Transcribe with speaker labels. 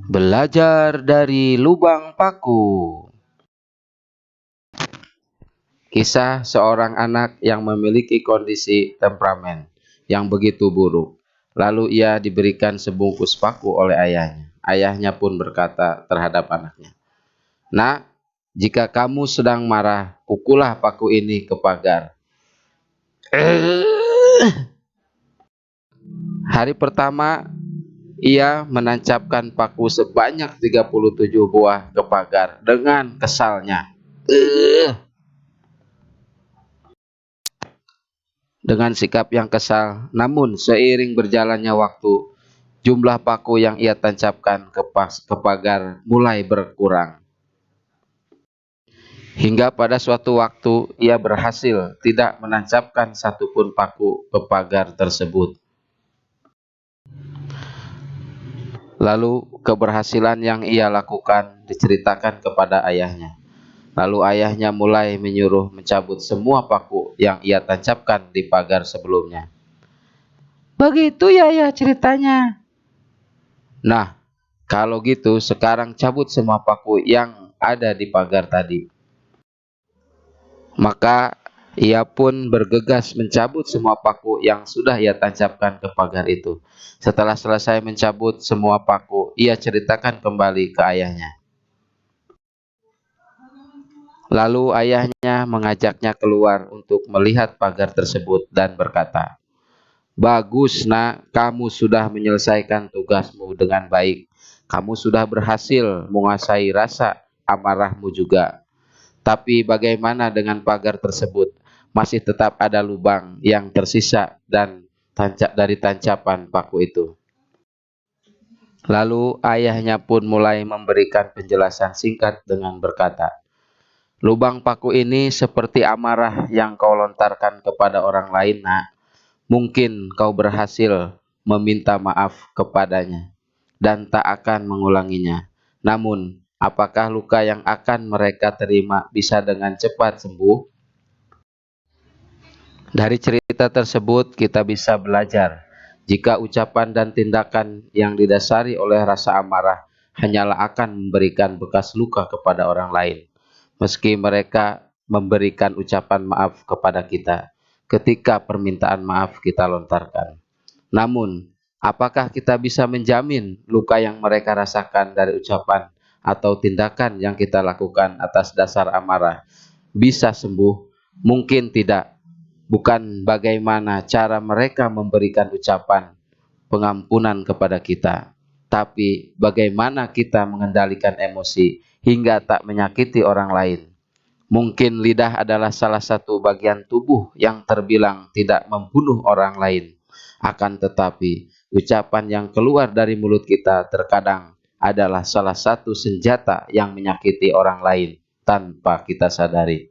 Speaker 1: Belajar dari lubang paku. Kisah seorang anak yang memiliki kondisi temperamen yang begitu buruk. Lalu ia diberikan sebungkus paku oleh ayahnya. Ayahnya pun berkata terhadap anaknya, "Nak, jika kamu sedang marah, pukullah paku ini ke pagar." Hari pertama, ia menancapkan paku sebanyak 37 buah ke pagar dengan kesalnya. Dengan sikap yang kesal, namun seiring berjalannya waktu, jumlah paku yang ia tancapkan ke pagar mulai berkurang. Hingga pada suatu waktu, ia berhasil tidak menancapkan satupun paku ke pagar tersebut. Lalu keberhasilan yang ia lakukan diceritakan kepada ayahnya. Lalu ayahnya mulai menyuruh mencabut semua paku yang ia tancapkan di pagar sebelumnya. "Begitu ya ceritanya." "Nah, kalau gitu sekarang cabut semua paku yang ada di pagar tadi." Maka ia pun bergegas mencabut semua paku yang sudah ia tancapkan ke pagar itu. Setelah selesai mencabut semua paku, ia ceritakan kembali ke ayahnya. Lalu ayahnya mengajaknya keluar untuk melihat pagar tersebut dan berkata, "Bagus nak, kamu sudah menyelesaikan tugasmu dengan baik. Kamu sudah berhasil menguasai rasa amarahmu juga. Tapi bagaimana dengan pagar tersebut? Masih tetap ada lubang yang tersisa dan dari tancapan paku itu." Lalu ayahnya pun mulai memberikan penjelasan singkat dengan berkata, "Lubang paku ini seperti amarah yang kau lontarkan kepada orang lain, nak. Mungkin kau berhasil meminta maaf kepadanya dan tak akan mengulanginya. Namun, apakah luka yang akan mereka terima bisa dengan cepat sembuh?" Dari cerita tersebut kita bisa belajar jika ucapan dan tindakan yang didasari oleh rasa amarah hanyalah akan memberikan bekas luka kepada orang lain, meski mereka memberikan ucapan maaf kepada kita ketika permintaan maaf kita lontarkan. Namun, apakah kita bisa menjamin luka yang mereka rasakan dari ucapan atau tindakan yang kita lakukan atas dasar amarah bisa sembuh? Mungkin tidak. Bukan bagaimana cara mereka memberikan ucapan pengampunan kepada kita, tapi bagaimana kita mengendalikan emosi hingga tak menyakiti orang lain. Mungkin lidah adalah salah satu bagian tubuh yang terbilang tidak membunuh orang lain. Akan tetapi, ucapan yang keluar dari mulut kita terkadang adalah salah satu senjata yang menyakiti orang lain tanpa kita sadari.